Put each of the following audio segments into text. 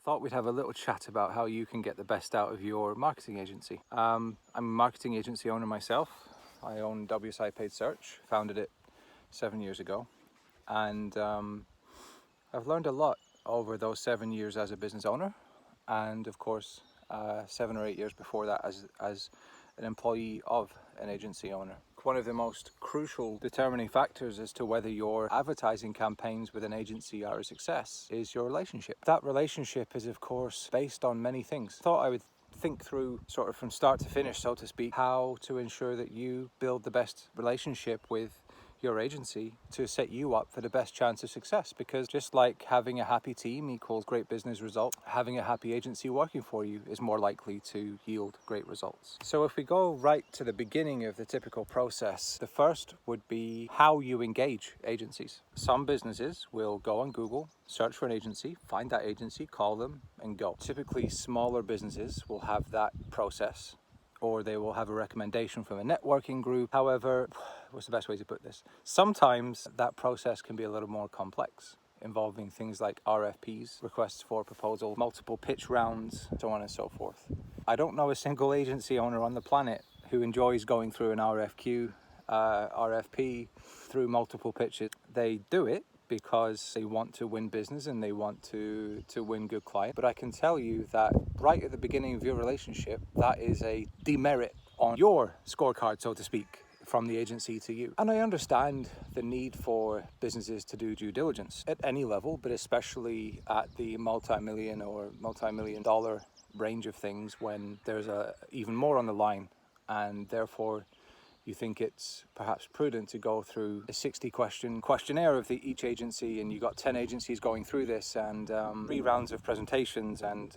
thought we'd have a little chat about how you can get the best out of your marketing agency. I'm a marketing agency owner myself. I own WSI Paid Search, founded it 7 years ago, and I've learned a lot over those 7 years as a business owner, and of course 7 or 8 years before that as an employee of an agency owner. One of the most crucial determining factors as to whether your advertising campaigns with an agency are a success is your relationship. That relationship is of course based on many things. I thought I would think through sort of from start to finish, so to speak, how to ensure that you build the best relationship with your agency to set you up for the best chance of success. Because just like having a happy team equals great business results, having a happy agency working for you is more likely to yield great results. So if we go right to the beginning of the typical process, the first would be how you engage agencies. Some businesses will go on Google, search for an agency, find that agency, call them and go. Typically smaller businesses will have that process, or they will have a recommendation from a networking group. However, what's the best way to put this? Sometimes that process can be a little more complex, involving things like RFPs, requests for proposal, multiple pitch rounds, so on and so forth. I don't know a single agency owner on the planet who enjoys going through an RFP, through multiple pitches. They do it because they want to win business and they want to win good clients. But I can tell you that right at the beginning of your relationship, that is a demerit on your scorecard, so to speak, from the agency to you. And I understand the need for businesses to do due diligence at any level, but especially at the multi-million or multi-million dollar range of things when there's even more on the line, and therefore you think it's perhaps prudent to go through a 60-question questionnaire of each agency, and you got 10 agencies going through this, and 3 rounds of presentations and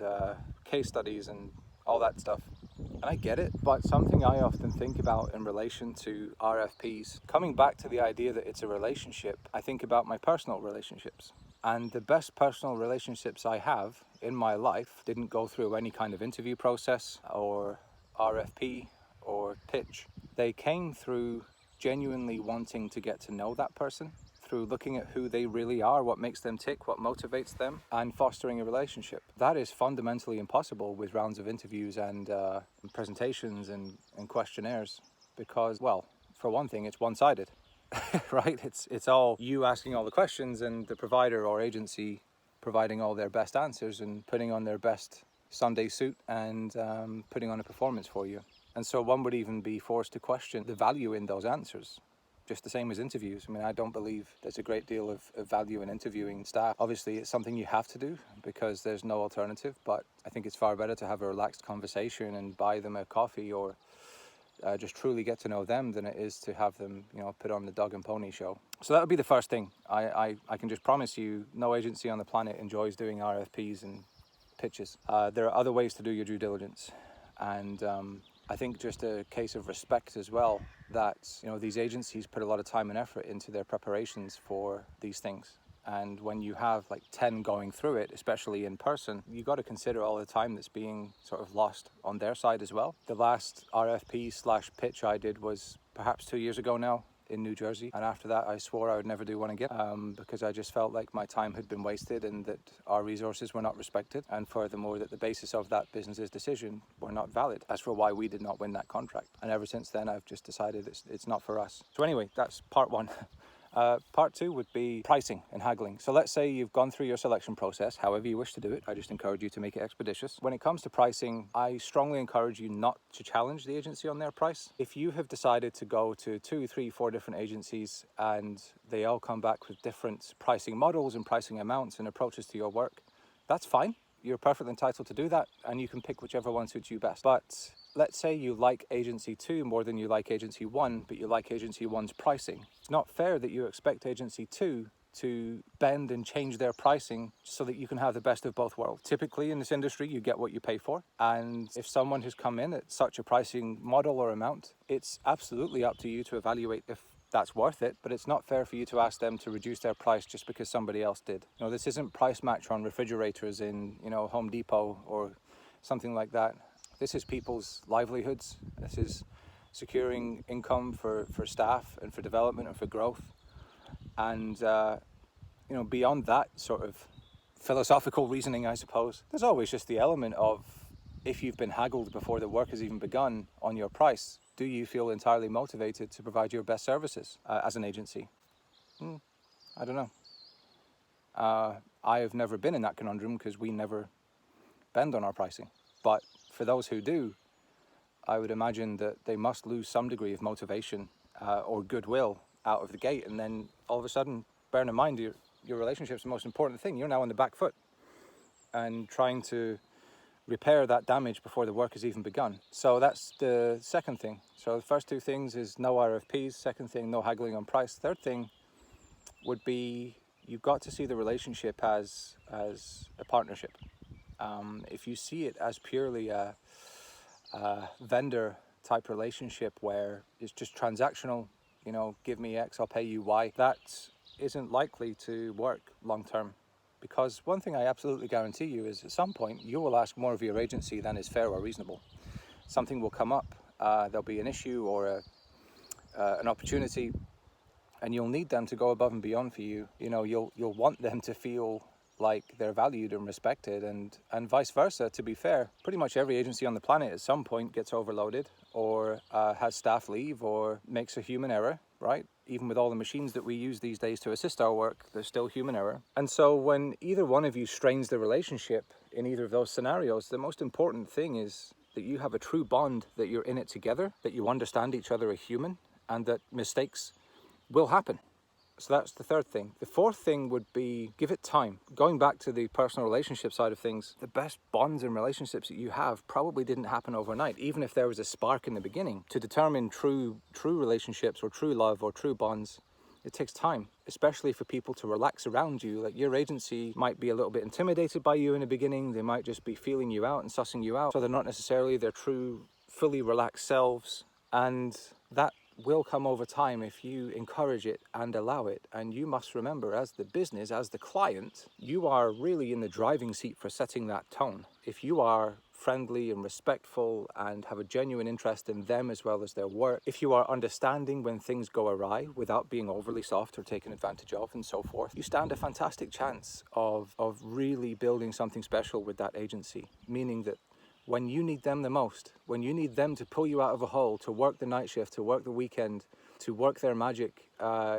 case studies and all that stuff. And I get it, but something I often think about in relation to RFPs, coming back to the idea that it's a relationship, I think about my personal relationships. And the best personal relationships I have in my life didn't go through any kind of interview process or RFP or pitch. They came through genuinely wanting to get to know that person, through looking at who they really are, what makes them tick, what motivates them, and fostering a relationship. That is fundamentally impossible with rounds of interviews and presentations and questionnaires, because, well, for one thing, it's one-sided, right? It's all you asking all the questions and the provider or agency providing all their best answers and putting on their best Sunday suit and putting on a performance for you. And so one would even be forced to question the value in those answers, just the same as interviews. I mean, I don't believe there's a great deal of value in interviewing staff. Obviously, it's something you have to do because there's no alternative, but I think it's far better to have a relaxed conversation and buy them a coffee or just truly get to know them than it is to have them, put on the dog and pony show. So that would be the first thing. I can just promise you, no agency on the planet enjoys doing RFPs and pitches. There are other ways to do your due diligence, and I think just a case of respect as well, that these agencies put a lot of time and effort into their preparations for these things. And when you have like 10 going through it, especially in person, you got to consider all the time that's being sort of lost on their side as well. The last RFP/pitch I did was perhaps 2 years ago now in New Jersey, and after that I swore I would never do one again, because I just felt like my time had been wasted and that our resources were not respected, and furthermore that the basis of that business's decision were not valid as for why we did not win that contract. And ever since then I've just decided it's not for us. So anyway, that's part one. Part two would be pricing and haggling. So let's say you've gone through your selection process, however you wish to do it. I just encourage you to make it expeditious. When it comes to pricing, I strongly encourage you not to challenge the agency on their price. If you have decided to go to 2, 3, 4 different agencies and they all come back with different pricing models and pricing amounts and approaches to your work, that's fine. You're perfectly entitled to do that, and you can pick whichever one suits you best. But let's say you like agency 2 more than you like agency 1, but you like agency 1's pricing. It's not fair that you expect agency 2 to bend and change their pricing so that you can have the best of both worlds. Typically in this industry, you get what you pay for. And if someone has come in at such a pricing model or amount, it's absolutely up to you to evaluate if that's worth it, but it's not fair for you to ask them to reduce their price just because somebody else did. This isn't price match on refrigerators in, Home Depot or something like that. This is people's livelihoods. This is securing income for staff and for development and for growth. And, beyond that sort of philosophical reasoning, I suppose. There's always just the element of, if you've been haggled before the work has even begun on your price, do you feel entirely motivated to provide your best services as an agency? I don't know. I have never been in that conundrum because we never bend on our pricing. But for those who do, I would imagine that they must lose some degree of motivation or goodwill out of the gate. And then all of a sudden, bearing in mind your relationship's the most important thing, you're now on the back foot and trying to repair that damage before the work has even begun. So that's the second thing. So the first two things is no RFPs. Second thing, no haggling on price. Third thing would be, you've got to see the relationship as a partnership. If you see it as purely a vendor type relationship where it's just transactional, give me X, I'll pay you Y, that isn't likely to work long term. Because one thing I absolutely guarantee you is, at some point you will ask more of your agency than is fair or reasonable. Something will come up, there'll be an issue or an opportunity, and you'll need them to go above and beyond for you. You'll want them to feel like they're valued and respected, and vice versa. To be fair, pretty much every agency on the planet at some point gets overloaded or has staff leave or makes a human error, right? Even with all the machines that we use these days to assist our work, there's still human error. And so when either one of you strains the relationship in either of those scenarios, the most important thing is that you have a true bond, that you're in it together, that you understand each other as human, and that mistakes will happen. So that's the third thing. The fourth thing would be, give it time. Going back to the personal relationship side of things, the best bonds and relationships that you have probably didn't happen overnight, even if there was a spark in the beginning. To determine true relationships or true love or true bonds, it takes time, especially for people to relax around you. Like, your agency might be a little bit intimidated by you in the beginning. They might just be feeling you out and sussing you out. So they're not necessarily their true, fully relaxed selves. And that will come over time if you encourage it and allow it. And you must remember, as the business, as the client, you are really in the driving seat for setting that tone. If you are friendly and respectful and have a genuine interest in them as well as their work, if you are understanding when things go awry without being overly soft or taken advantage of and so forth, you stand a fantastic chance of really building something special with that agency. Meaning that when you need them the most, when you need them to pull you out of a hole, to work the night shift, to work the weekend, to work their magic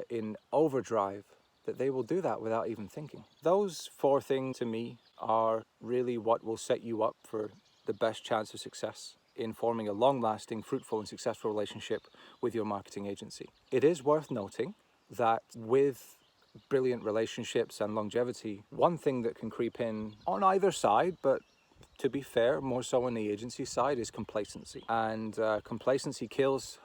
in overdrive, that they will do that without even thinking. Those four things to me are really what will set you up for the best chance of success in forming a long-lasting, fruitful and successful relationship with your marketing agency. It is worth noting that with brilliant relationships and longevity, one thing that can creep in on either side, but to be fair, more so on the agency side, is complacency. And complacency kills,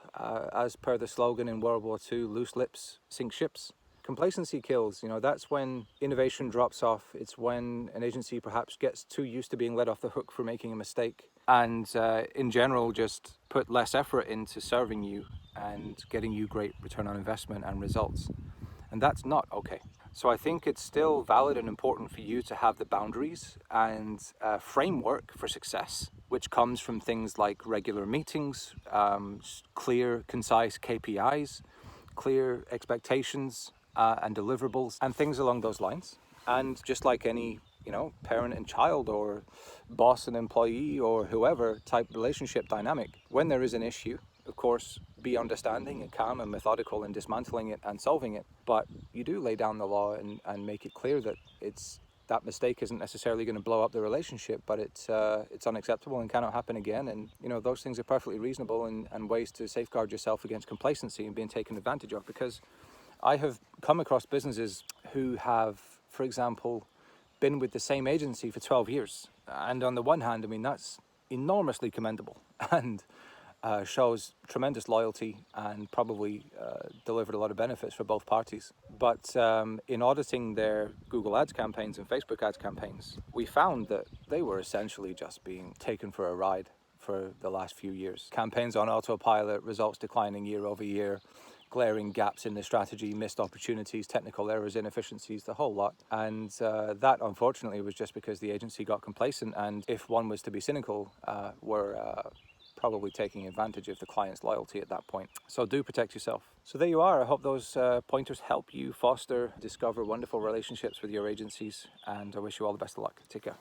as per the slogan in World War II, loose lips sink ships. Complacency kills. That's when innovation drops off. It's when an agency perhaps gets too used to being let off the hook for making a mistake, and in general just put less effort into serving you and getting you great return on investment and results. And that's not okay. So I think it's still valid and important for you to have the boundaries and framework for success, which comes from things like regular meetings, clear, concise KPIs, clear expectations and deliverables, and things along those lines. And just like any, parent and child or boss and employee or whoever type relationship dynamic, when there is an issue, of course, be understanding and calm and methodical in dismantling it and solving it. But you do lay down the law and make it clear that that mistake isn't necessarily going to blow up the relationship, but it's unacceptable and cannot happen again. And those things are perfectly reasonable and ways to safeguard yourself against complacency and being taken advantage of. Because I have come across businesses who have, for example, been with the same agency for 12 years. And on the one hand, that's enormously commendable and shows tremendous loyalty and probably delivered a lot of benefits for both parties. But in auditing their Google Ads campaigns and Facebook Ads campaigns, we found that they were essentially just being taken for a ride for the last few years. Campaigns on autopilot, results declining year over year, glaring gaps in the strategy, missed opportunities, technical errors, inefficiencies, the whole lot. And that, unfortunately, was just because the agency got complacent, and if one was to be cynical, were probably taking advantage of the client's loyalty at that point. So do protect yourself. So there you are. I hope those pointers help you foster, discover wonderful relationships with your agencies, and I wish you all the best of luck. Take care.